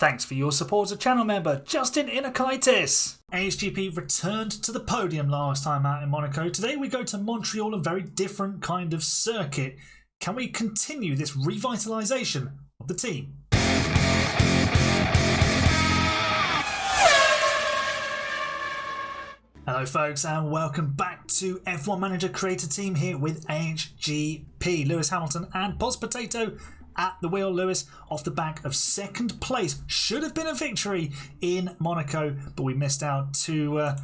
Thanks for your support as a channel member, Justin Inakaitis. AHGP returned to the podium last time out in Monaco. Today we go to Montreal, a very different kind of circuit. Can we continue this revitalisation of the team? Hello folks and welcome back to F1 Manager Creator Team here with AHGP. Lewis Hamilton and Poz Potato at the wheel. Lewis off the back of second place. Should have been a victory in Monaco, but we missed out to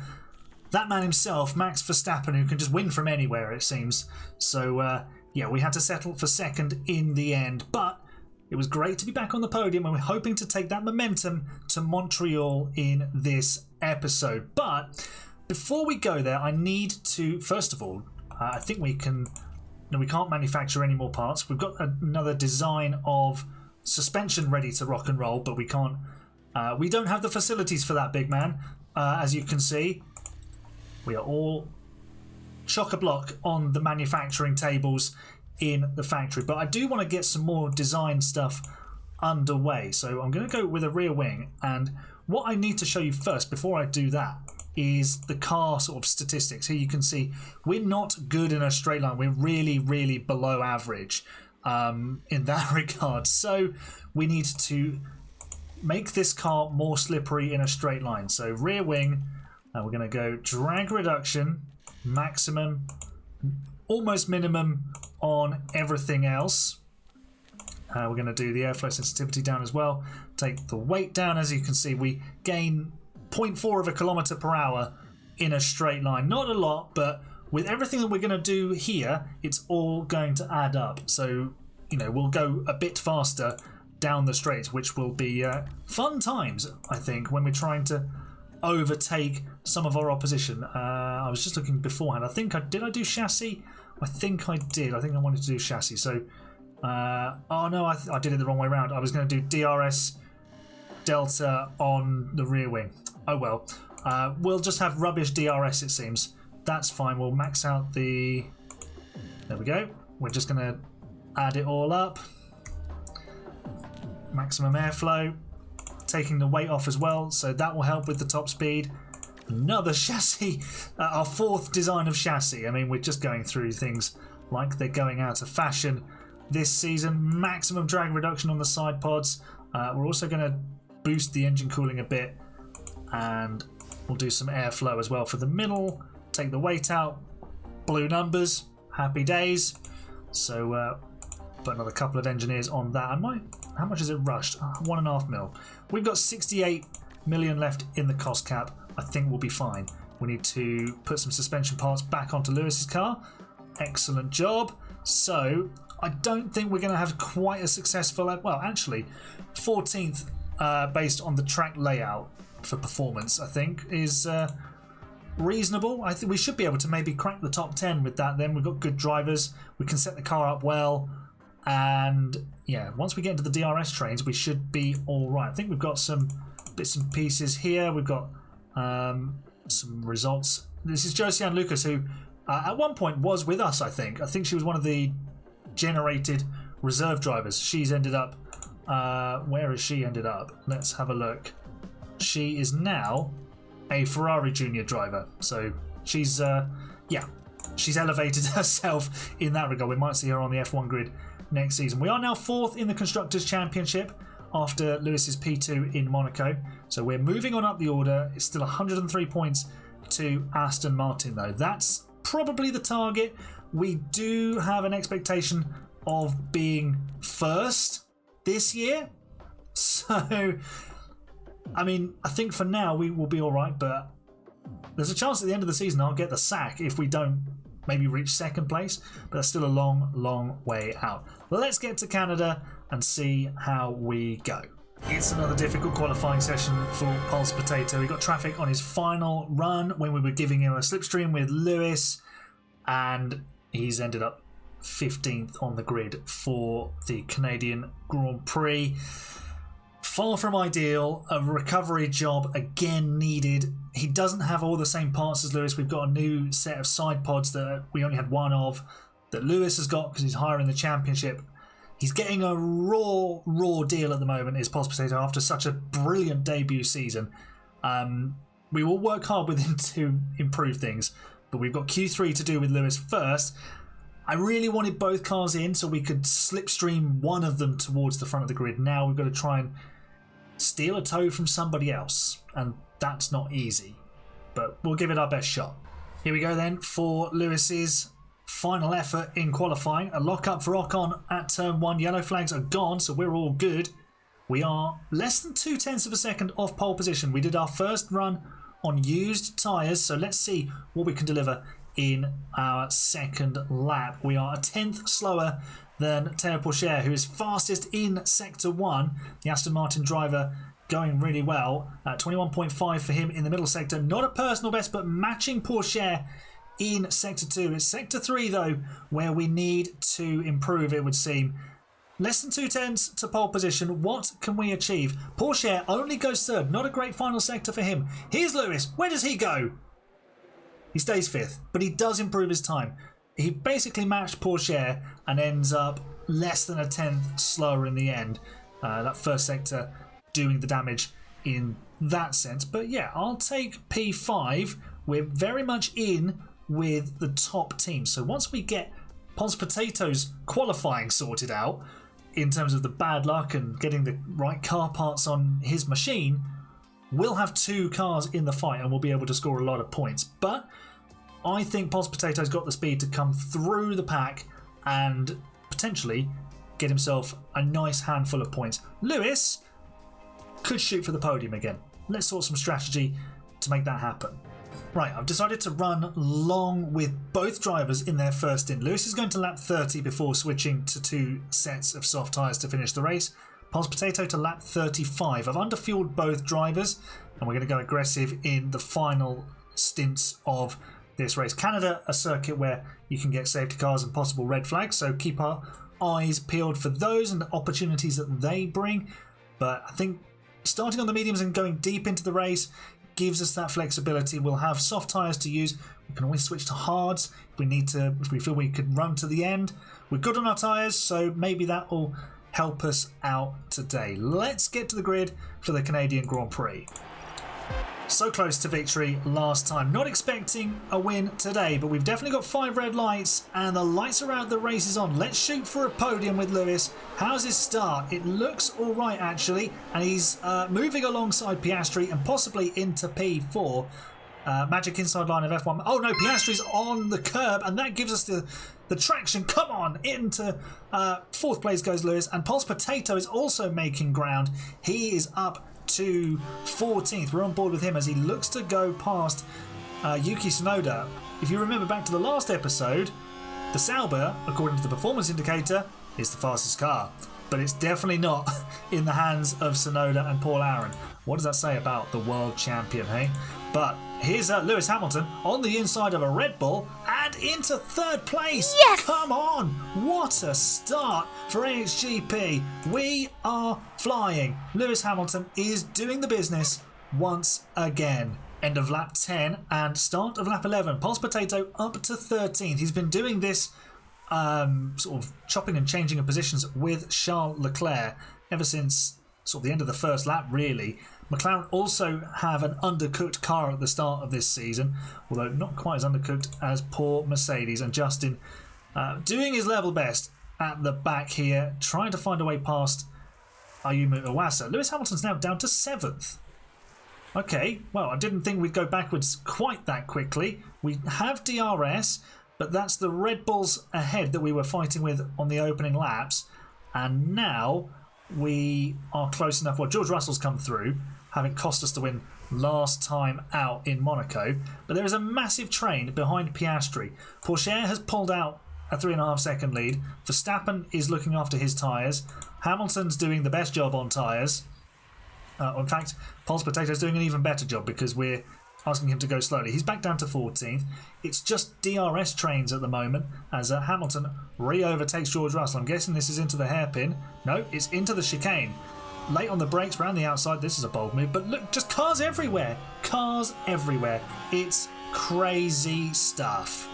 that man himself, Max Verstappen, who can just win from anywhere it seems. So yeah, we had to settle for second in the end, but it was great to be back on the podium and we're hoping to take that momentum to Montreal in this episode. But before we go there, I need to, first of all, I think we can, no, we can't manufacture any more parts. We've got another design of suspension ready to rock and roll, but we can't, we don't have the facilities for that, big man. As you can see, we are all chock-a-block on the manufacturing tables in the factory. But I do want to get some more design stuff underway. So I'm going to go with a rear wing. And what I need to show you first, before I do that, is the car sort of statistics. Here you can see we're not good in a straight line. We're really below average in that regard. So we need to make this car more slippery in a straight line. So rear wing, we're going to go drag reduction, maximum, almost minimum on everything else. We're going to do the airflow sensitivity down as well. Take the weight down. As you can see, we gain 0.4 of a kilometre per hour in a straight line. Not a lot, but with everything that we're going to do here, it's all going to add up. So, you know, we'll go a bit faster down the straight, which will be fun times, I think, when we're trying to overtake some of our opposition. I was just looking beforehand. I think did I do chassis? I think I did. I think I wanted to do chassis. So, oh no, I did it the wrong way around. I was going to do DRS Delta on the rear wing. Oh well, we'll just have rubbish DRS it seems. That's fine, we'll max out the, there we go. We're just going to add it all up. Maximum airflow, taking the weight off as well, so that will help with the top speed. Another chassis, our fourth design of chassis. I mean, we're just going through things like they're going out of fashion this season. Maximum drag reduction on the side pods. We're also going to boost the engine cooling a bit, and we'll do some airflow as well for the middle. Take the weight out, blue numbers, happy days. So put another couple of engineers on that. How much is it rushed? 1.5 mil. We've got 68 million left in the cost cap. I think we'll be fine. We need to put some suspension parts back onto Lewis's car. Excellent job. So I don't think we're going to have quite a successful, well actually 14th based on the track layout for performance, I think is reasonable. I think we should be able to maybe crack the top 10 with that. Then we've got good drivers, we can set the car up well, and yeah, once we get into the DRS trains we should be all right. I think we've got some bits and pieces here. We've got some results. This is Josiane Lucas, who at one point was with us. I think she was one of the generated reserve drivers. She's ended up where has she ended up? Let's have a look. She is now a Ferrari junior driver, so she's yeah, she's elevated herself in that regard. We might see her on the F1 grid next season. We are now 4th in the Constructors' Championship after Lewis's P2 in Monaco, so we're moving on up the order. It's still 103 points to Aston Martin though. That's probably the target. We do have an expectation of being first this year, so I mean, I think for now we will be all right, but there's a chance at the end of the season I'll get the sack if we don't maybe reach second place, but that's still a long way out. Let's get to Canada and see how we go. It's another difficult qualifying session for Poz Potato. He got traffic on his final run when we were giving him a slipstream with Lewis, and he's ended up 15th on the grid for the Canadian Grand Prix. Far from ideal, a recovery job again needed. He doesn't have all the same parts as Lewis. We've got a new set of side pods that we only had one of, that Lewis has got because he's higher in the championship. He's getting a raw deal at the moment, is Pulse Potato, after such a brilliant debut season. We will work hard with him to improve things, but we've got Q3 to do with Lewis first. I really wanted both cars in so we could slipstream one of them towards the front of the grid. Now we've got to try and steal a toe from somebody else, and that's not easy, but we'll give it our best shot. Here we go then for Lewis's final effort in qualifying. A lock-up for Ocon at turn 1. Yellow flags are gone, so we're all good. We are less than 0.2 of a second off pole position. We did our first run on used tyres, so let's see what we can deliver in our second lap. We are 1/10 slower than Théo Pourchaire, who is fastest in Sector 1. The Aston Martin driver going really well. 21.5 for him in the middle sector. Not a personal best, but matching Pourchaire in Sector 2. It's Sector 3, though, where we need to improve, it would seem. Less than 0.2 to pole position. What can we achieve? Pourchaire only goes third. Not a great final sector for him. Here's Lewis. Where does he go? He stays 5th, but he does improve his time. He basically matched Pourchaire and ends up less than 1/10 slower in the end. That first sector doing the damage in that sense. But yeah, I'll take P5. We're very much in with the top team. So once we get Pulse Potato's qualifying sorted out, in terms of the bad luck and getting the right car parts on his machine, we'll have 2 cars in the fight and we'll be able to score a lot of points. But I think Pulse Potato's got the speed to come through the pack and potentially get himself a nice handful of points. Lewis could shoot for the podium again. Let's sort some strategy to make that happen. Right, I've decided to run long with both drivers in their first stint. Lewis is going to lap 30 before switching to 2 sets of soft tyres to finish the race. Pulse Potato to lap 35. I've underfueled both drivers and we're going to go aggressive in the final stints of this race. Canada, a circuit where you can get safety cars and possible red flags, so keep our eyes peeled for those and the opportunities that they bring. But I think starting on the mediums and going deep into the race gives us that flexibility. We'll have soft tyres to use. We can always switch to hards if we need to, if we feel we could run to the end. We're good on our tyres, so maybe that will help us out today. Let's get to the grid for the Canadian Grand Prix. So close to victory last time. Not expecting a win today, but we've definitely got 5 red lights and the lights are out, the race is on. Let's shoot for a podium with Lewis. How's his start? It looks all right, actually, and he's moving alongside Piastri and possibly into P4. Magic inside line of F1. Oh no, Piastri's on the curb and that gives us the traction. Come on, into 4th place goes Lewis, and Pulse Potato is also making ground. He is up to 14th. We're on board with him as he looks to go past Yuki Tsunoda. If you remember back to the last episode, the Sauber, according to the performance indicator, is the fastest car, but it's definitely not in the hands of Tsunoda and Paul Aron. What does that say about the world champion, hey? But here's Lewis Hamilton on the inside of a Red Bull and into 3rd place. Yes! Come on! What a start for AHGP. We are flying. Lewis Hamilton is doing the business once again. End of lap 10 and start of lap 11. Pulse Potato up to 13th. He's been doing this sort of chopping and changing of positions with Charles Leclerc ever since sort of the end of the first lap, really. McLaren also have an undercooked car at the start of this season, although not quite as undercooked as poor Mercedes. And Justin doing his level best at the back here, trying to find a way past Ayumu Iwasa. Lewis Hamilton's now down to 7th. Okay, well, I didn't think we'd go backwards quite that quickly. We have DRS, but that's the Red Bulls ahead that we were fighting with on the opening laps. And now we are close enough. Well, George Russell's come through, having cost us the win last time out in Monaco. But there is a massive train behind Piastri. Pourchaire has pulled out a 3.5 second lead. Verstappen is looking after his tyres. Hamilton's doing the best job on tyres. In fact, Pulse Potato's doing an even better job because we're asking him to go slowly. He's back down to 14th. It's just DRS trains at the moment as Hamilton re-overtakes George Russell. I'm guessing this is into the hairpin. No, it's into the chicane. Late on the brakes, round the outside. This is a bold move, but look, just cars everywhere. Cars everywhere. It's crazy stuff.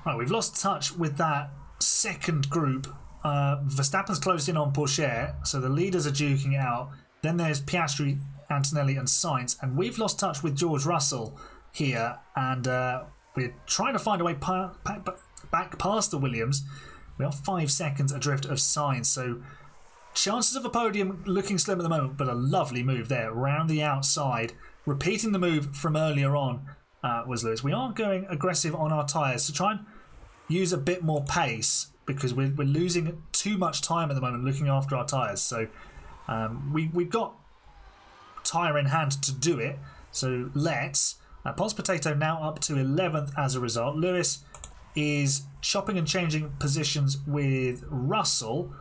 Right, we've lost touch with that second group Verstappen's closed in on Pourchaire, so the leaders are duking it out. Then there's Piastri, Antonelli and Sainz, and we've lost touch with George Russell here, and we're trying to find a way back past the Williams. We are 5 seconds adrift of Sainz, so chances of a podium looking slim at the moment, but a lovely move there round the outside, repeating the move from earlier on. Was Lewis. We are going aggressive on our tyres to try and use a bit more pace, because we're losing too much time at the moment looking after our tyres. So we've got tyre in hand to do it. So let's. Pons Potato now up to 11th as a result. Lewis is chopping and changing positions with Russell,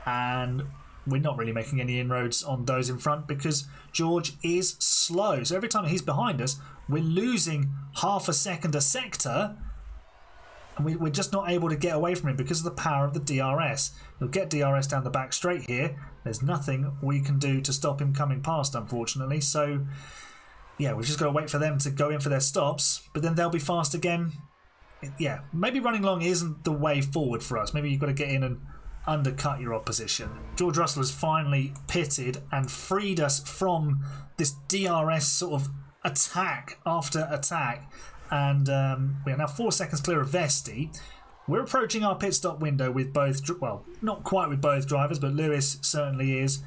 and we're not really making any inroads on those in front because George is slow. So every time he's behind us, we're losing half a second a sector, and we're just not able to get away from him because of the power of the DRS. He'll get DRS down the back straight here. There's nothing we can do to stop him coming past, unfortunately. So, yeah, we've just got to wait for them to go in for their stops, but then they'll be fast again. Yeah, maybe running long isn't the way forward for us. Maybe you've got to get in and undercut your opposition. George Russell has finally pitted and freed us from this DRS sort of attack after attack, and we are now 4 seconds clear of Vesti. We're approaching our pit stop window with both, well, not quite with both drivers, but Lewis certainly is.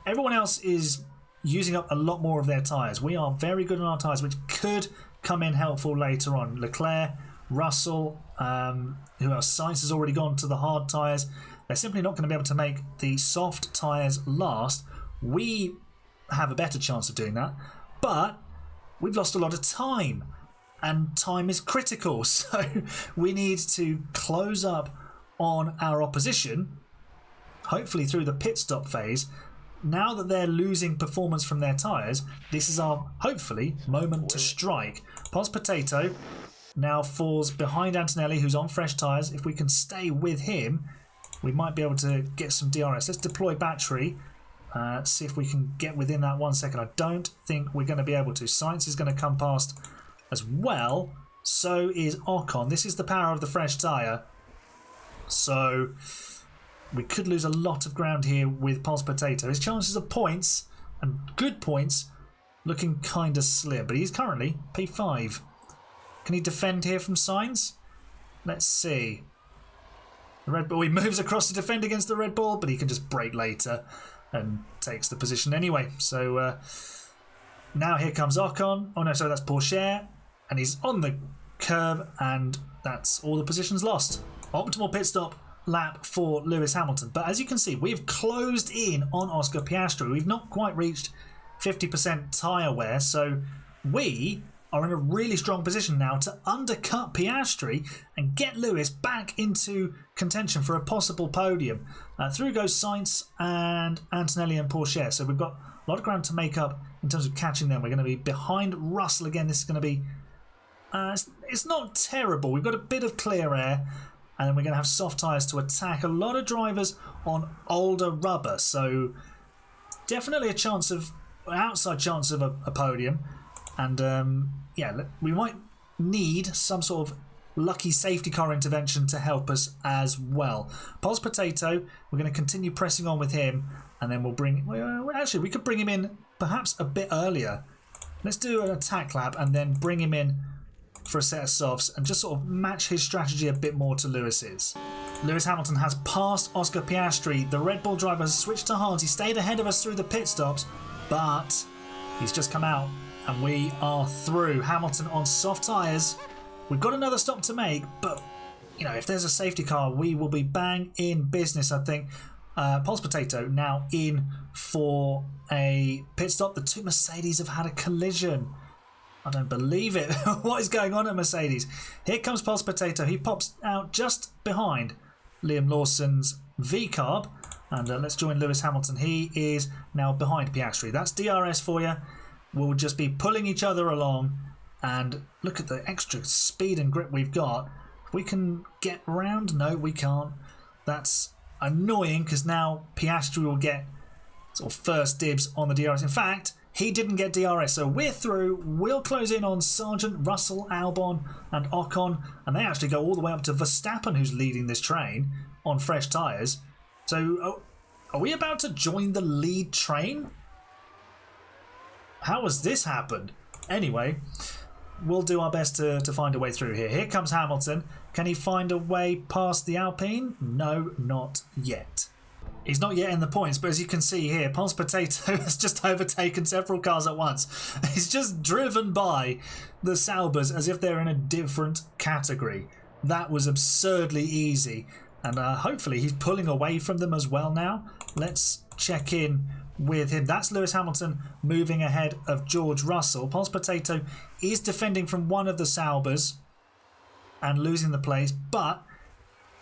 Everyone else is using up a lot more of their tyres. We are very good on our tyres, which could come in helpful later on. Leclerc, Russell, who else? Sainz has already gone to the hard tyres. They're simply not going to be able to make the soft tyres last. We have a better chance of doing that, but we've lost a lot of time, and time is critical. So we need to close up on our opposition, hopefully through the pit stop phase. Now that they're losing performance from their tyres, this is our, hopefully, moment to strike. Pons Potato now falls behind Antonelli, who's on fresh tyres. If we can stay with him, we might be able to get some DRS. Let's deploy battery, see if we can get within that 1 second. I don't think we're going to be able to. Sainz is going to come past as well. So is Ocon. This is the power of the fresh tyre. So we could lose a lot of ground here with Pons Potato. His chances of points, and good points, looking kind of slim. But he's currently P5. Can he defend here from Sainz? Let's see. The Red Bull, he moves across to defend against the Red Bull, but he can just brake later and takes the position anyway. So now here comes Ocon. Oh no, sorry, that's Pourchaire. And he's on the curb, and that's all the positions lost. Optimal pit stop lap for Lewis Hamilton. But as you can see, we've closed in on Oscar Piastri. We've not quite reached 50% tyre wear, so we are in a really strong position now to undercut Piastri and get Lewis back into contention for a possible podium. Through goes Sainz and Antonelli and Pourchaire. So we've got a lot of ground to make up in terms of catching them. We're going to be behind Russell again. This is going to be... it's not terrible. We've got a bit of clear air, and then we're going to have soft tyres to attack a lot of drivers on older rubber. So definitely a chance of... outside chance of a podium. And yeah, we might need some sort of lucky safety car intervention to help us as well. Pons Potato, we're going to continue pressing on with him, and then we'll bring... Well, actually, we could bring him in perhaps a bit earlier. Let's do an attack lap and then bring him in for a set of softs and just sort of match his strategy a bit more to Lewis's. Lewis Hamilton has passed Oscar Piastri. The Red Bull driver has switched to hards. He stayed ahead of us through the pit stops, but he's just come out and we are through. Hamilton on soft tyres. We've got another stop to make, but you know, if there's a safety car, we will be bang in business, I think. Pons Potato now in for a pit stop. The two Mercedes have had a collision. I don't believe it. What is going on at Mercedes? Here comes Pons Potato. He pops out just behind Liam Lawson's V-Carb. And let's join Lewis Hamilton. He is now behind Piastri. That's DRS for you. We'll just be pulling each other along. And look at the extra speed and grip we've got. We can get round. No, we can't. That's annoying because now Piastri will get sort of first dibs on the DRS. In fact, he didn't get DRS, so we're through. We'll close in on Sargent, Russell, Albon and Ocon, and they actually go all the way up to Verstappen, who's leading this train. on fresh tyres. So are we about to join the lead train? How has this happened? Anyway, we'll do our best to find a way through here. Here comes Hamilton. Can he find a way past the Alpine? No, not yet. He's not yet in the points, but as you can see here, Pulse Potato has just overtaken several cars at once. He's just driven by the Saubers as if they're in a different category. That was absurdly easy, and hopefully he's pulling away from them as well now. Let's check in with him. That's Lewis Hamilton moving ahead of George Russell. Pulse Potato is defending from one of the Saubers and losing the place, but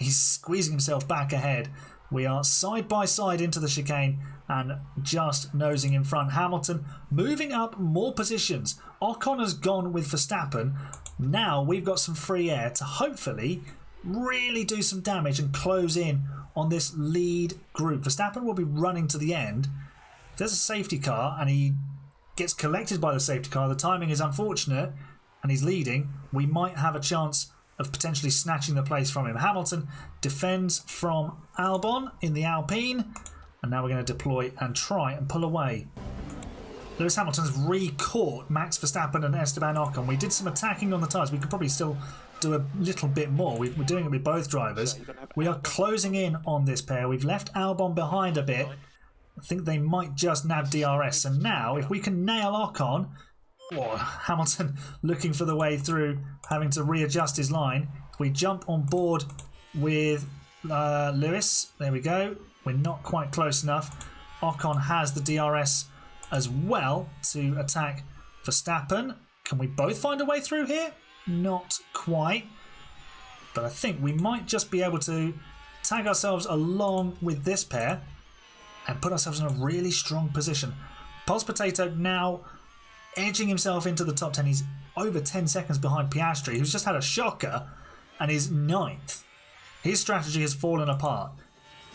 he's squeezing himself back ahead. We are side by side into the chicane and just nosing in front. Hamilton moving up more positions. Ocon has gone with Verstappen. Now we've got some free air to hopefully really do some damage and close in on this lead group. Verstappen will be running to the end. If there's a safety car and he gets collected by the safety car, the timing is unfortunate and he's leading, we might have a chance of potentially snatching the place from him. Hamilton defends from Albon in the Alpine, and now we're going to deploy and try and pull away. Lewis Hamilton's re-caught Max Verstappen and Esteban Ocon. We did some attacking on the tyres. We could probably still do a little bit more. We're doing it with both drivers. We are closing in on this pair. We've left Albon behind a bit. I think they might just nab DRS. And now, if we can nail Ocon, Hamilton looking for the way through, having to readjust his line. If we jump on board with Lewis, there we go. We're not quite close enough. Ocon has the DRS as well to attack Verstappen. Can we both find a way through here? Not quite. But I think we might just be able to tag ourselves along with this pair and put ourselves in a really strong position. Pulse Potato now edging himself into the top 10. He's over 10 seconds behind Piastri, who's just had a shocker and is 9th. His strategy has fallen apart.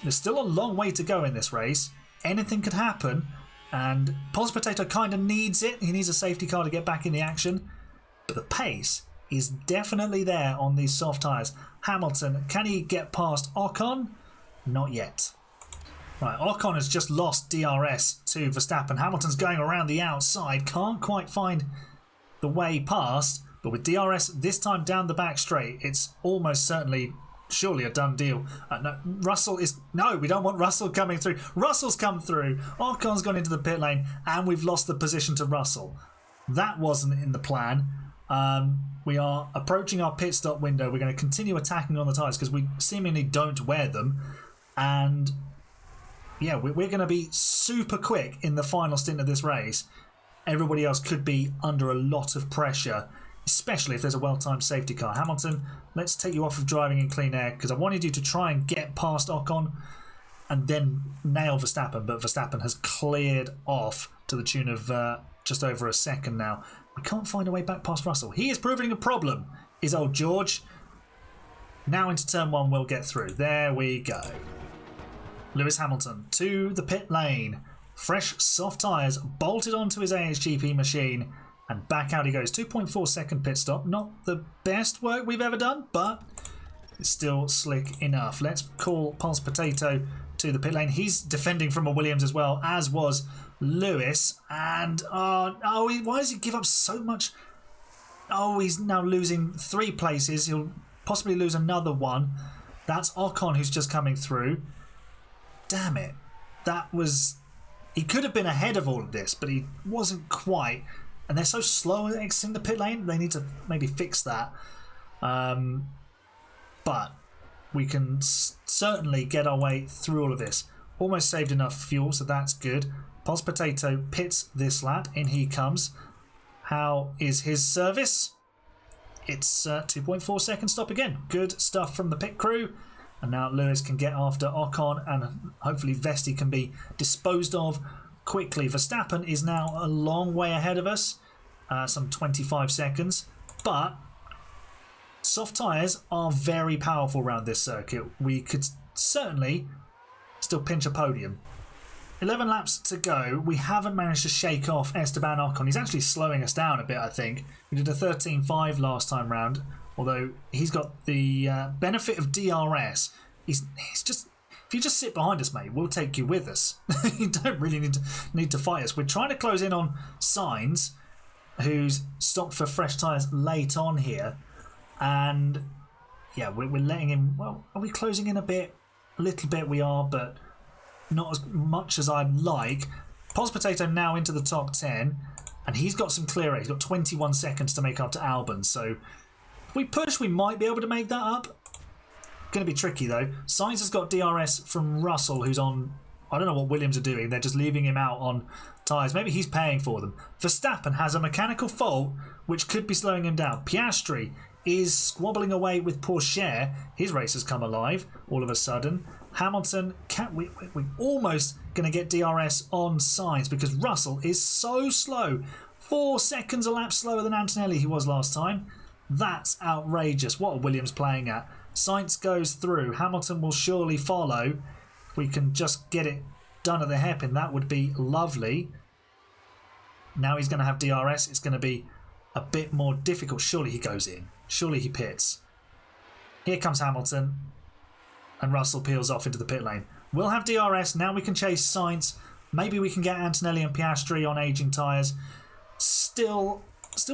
There's still a long way to go in this race. Anything could happen, and Pulse Potato kind of needs it. He needs a safety car to get back in the action. But the pace is definitely there on these soft tyres. Hamilton, can he get past Ocon? Not yet. Right, Ocon has just lost DRS to Verstappen. Hamilton's going around the outside, can't quite find the way past, but with DRS this time down the back straight, it's almost certainly, surely a done deal. No, Russell is... No, we don't want Russell coming through. Russell's come through. Ocon's gone into the pit lane, and we've lost the position to Russell. That wasn't in the plan. We are approaching our pit stop window. We're going to continue attacking on the tyres because we seemingly don't wear them, and... yeah, we're going to be super quick in the final stint of this race. Everybody else could be under a lot of pressure, especially if there's a well-timed safety car. Hamilton, let's take you off of driving in clean air because I wanted you to try and get past Ocon and then nail Verstappen, but Verstappen has cleared off to the tune of just over a second now. We can't find a way back past Russell. He is proving a problem, is old George. Now into turn 1, we'll get through. There we go. Lewis Hamilton to the pit lane. Fresh soft tyres bolted onto his AHGP machine and back out he goes. 2.4 second pit stop. Not the best work we've ever done, but it's still slick enough. Let's call Pulse Potato to the pit lane. He's defending from a Williams as well, as was Lewis. And why does he give up so much? Oh, he's now losing 3 places. He'll possibly lose another one. That's Ocon who's just coming through. Damn it. That was... he could have been ahead of all of this, but he wasn't quite. And they're so slow at exiting the pit lane. They need to maybe fix that. But we can certainly get our way through all of this. Almost saved enough fuel, so that's good. Pulse Potato pits this lap. In he comes. How is his service? It's 2.4 second stop again. Good stuff from the pit crew. And now Lewis can get after Ocon and hopefully Vesti can be disposed of quickly. Verstappen is now a long way ahead of us, some 25 seconds. But soft tyres are very powerful around this circuit. We could certainly still pinch a podium. 11 laps to go. We haven't managed to shake off Esteban Ocon. He's actually slowing us down a bit, I think. We did a 13.5 last time round. Although he's got the benefit of DRS, he's just, if you just sit behind us, mate, we'll take you with us. You don't really need to fight us. We're trying to close in on Sainz, who's stopped for fresh tyres late on here. And yeah, we're letting him, well, are we closing in a bit? A little bit we are, but not as much as I'd like. Pos Potato now into the top 10, and he's got some clear air. He's got 21 seconds to make up to Albon, so if we push, we might be able to make that up. Going to be tricky though. Sainz has got DRS from Russell, who's on, I don't know what Williams are doing. They're just leaving him out on tyres. Maybe he's paying for them. Verstappen has a mechanical fault which could be slowing him down. Piastri is squabbling away with Pourchaire. His race has come alive all of a sudden. Hamilton, we're almost going to get DRS on Sainz because Russell is so slow. 4 seconds a lap slower than Antonelli he was last time. That's outrageous. What are Williams playing at? Sainz goes through. Hamilton will surely follow. If we can just get it done at the hairpin, that would be lovely. Now he's going to have DRS. It's going to be a bit more difficult. Surely he goes in. Surely he pits. Here comes Hamilton. And Russell peels off into the pit lane. We'll have DRS. Now we can chase Sainz. Maybe we can get Antonelli and Piastri on aging tyres. Still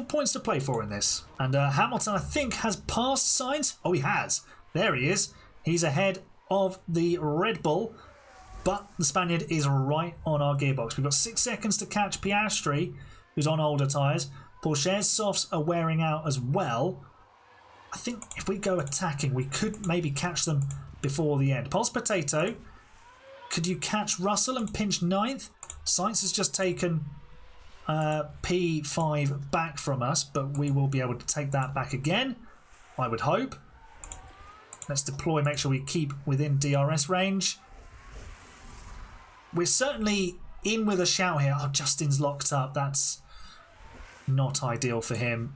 points to play for in this. And Hamilton, I think, has passed Sainz. Oh, he has. There he is. He's ahead of the Red Bull. But the Spaniard is right on our gearbox. We've got 6 seconds to catch Piastri, who's on older tyres. Pourchaire's softs are wearing out as well. I think if we go attacking, we could maybe catch them before the end. Pulse Potato, could you catch Russell and pinch 9th? Sainz has just taken P5 back from us, but we will be able to take that back again, I would hope. Let's deploy, make sure we keep within DRS range. We're certainly in with a shout here. Oh, Justin's locked up. That's not ideal for him.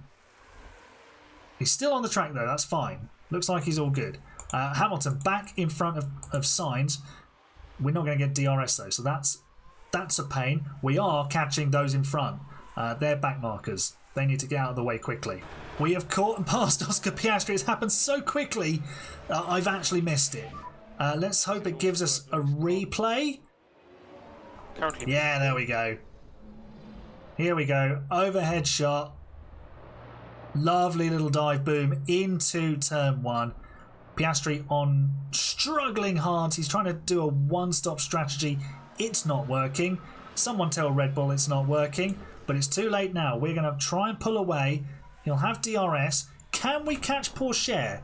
He's still on the track though, that's fine. Looks like he's all good. Hamilton back in front of Sainz. We're not going to get DRS though, so that's a pain. We are catching those in front. They're back markers. They need to get out of the way quickly. We have caught and passed Oscar Piastri. It's happened so quickly, I've actually missed it. Let's hope it gives us a replay. Yeah, there we go. Here we go. Overhead shot. Lovely little dive boom into turn 1. Piastri on struggling hard. He's trying to do a one-stop strategy. It's not working. Someone tell Red Bull it's not working. But it's too late now. We're going to try and pull away. He'll have DRS. Can we catch Pourchaire?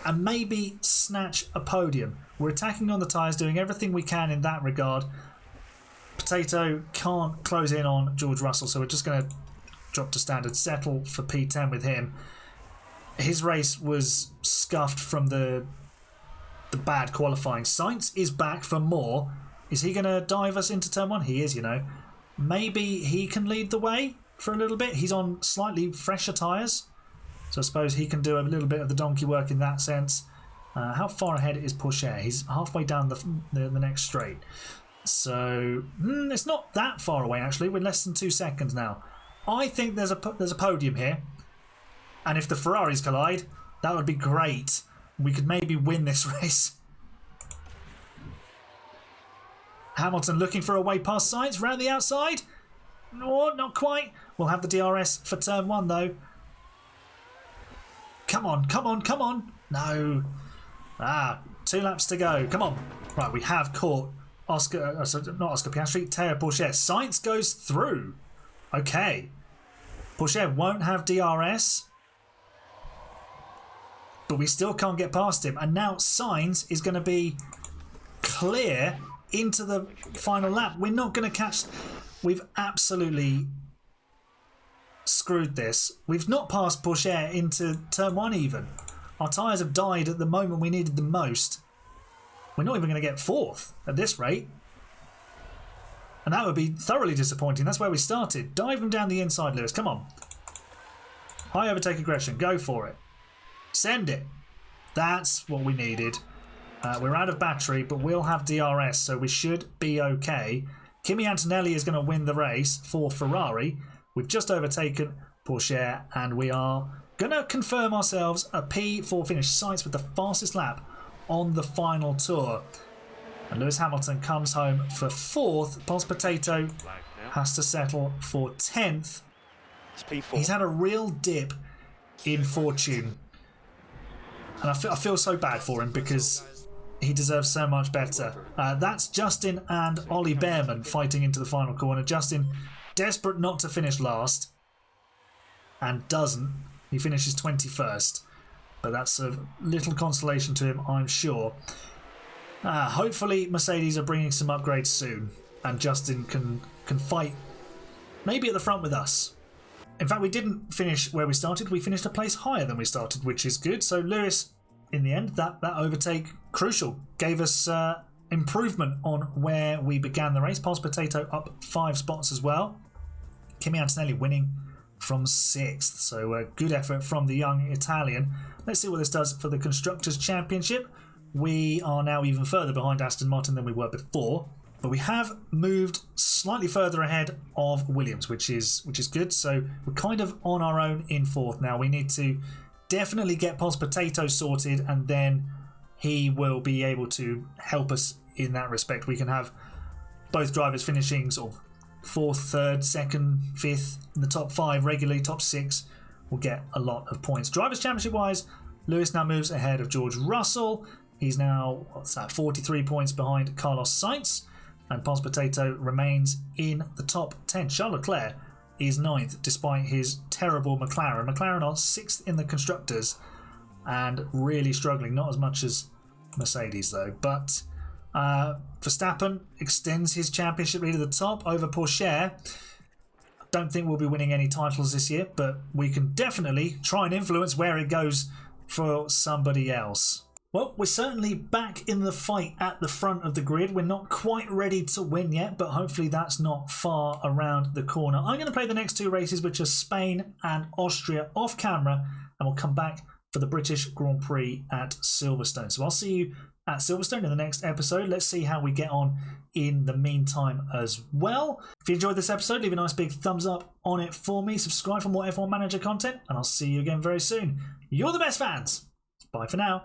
And maybe snatch a podium. We're attacking on the tyres, doing everything we can in that regard. Potato can't close in on George Russell, so we're just going to drop to standard, settle for P10 with him. His race was scuffed from the bad qualifying. Sainz is back for more. Is he going to dive us into turn 1? He is, you know. Maybe he can lead the way for a little bit. He's on slightly fresher tyres, so I suppose he can do a little bit of the donkey work in that sense. How far ahead is Pourchaire? He's halfway down the next straight. So it's not that far away actually. We're less than 2 seconds now. I think there's a podium here, and if the Ferraris collide, that would be great. We could maybe win this race. Hamilton looking for a way past Sainz round the outside. No, not quite. We'll have the DRS for turn 1 though. Come on, come on, come on. No. 2 laps to go. Come on. Right, we have caught Oscar, not Oscar Piastri, Teo Pourchaire. Sainz goes through. Okay. Pourchaire won't have DRS, but we still can't get past him. And now Sainz is going to be clear into the final lap. We're not going to catch. We've absolutely screwed this. We've not passed Pourchaire into turn 1 even. Our tyres have died at the moment we needed them most. We're not even going to get 4th at this rate. And that would be thoroughly disappointing. That's where we started. Dive him down the inside, Lewis. Come on. High overtake aggression. Go for it. Send it. That's what we needed. We're out of battery, but we'll have DRS, so we should be okay. Kimi Antonelli is going to win the race for Ferrari. We've just overtaken Pourchaire, and we are going to confirm ourselves a P4 finish. Sainz with the fastest lap on the final tour. And Lewis Hamilton comes home for 4th. Pos Potato has to settle for 10th. He's had a real dip in fortune. And I feel so bad for him because he deserves so much better. That's Justin and Ollie Behrman fighting into the final corner. Justin desperate not to finish last and doesn't. He finishes 21st. But that's a little consolation to him, I'm sure. Hopefully Mercedes are bringing some upgrades soon and Justin can fight maybe at the front with us. In fact, we didn't finish where we started. We finished a place higher than we started, which is good. So Lewis, in the end, that overtake, crucial. Gave us improvement on where we began the race. Pos Potato up 5 spots as well. Kimi Antonelli winning from 6th. So good effort from the young Italian. Let's see what this does for the Constructors' Championship. We are now even further behind Aston Martin than we were before. But we have moved slightly further ahead of Williams, which is good. So we're kind of on our own in 4th now. We need to definitely get Pos Potato sorted, and then he will be able to help us in that respect. We can have both drivers finishing sort of 4th, 3rd, 2nd, 5th in the top 5 regularly. Top 6 will get a lot of points. Drivers' Championship wise, Lewis now moves ahead of George Russell. He's now 43 points behind Carlos Sainz. And Pos Potato remains in the top 10. Charles Leclerc is 9th despite his terrible McLaren. McLaren are 6th in the Constructors and really struggling. Not as much as Mercedes though. But Verstappen extends his championship lead to the top over Porsche. Don't think we'll be winning any titles this year, but we can definitely try and influence where it goes for somebody else. Well, we're certainly back in the fight at the front of the grid. We're not quite ready to win yet, but hopefully that's not far around the corner. I'm going to play the next 2 races, which are Spain and Austria, off camera, and we'll come back for the British Grand Prix at Silverstone. So I'll see you at Silverstone in the next episode. Let's see how we get on in the meantime as well. If you enjoyed this episode, leave a nice big thumbs up on it for me. Subscribe for more F1 Manager content, and I'll see you again very soon. You're the best fans. Bye for now.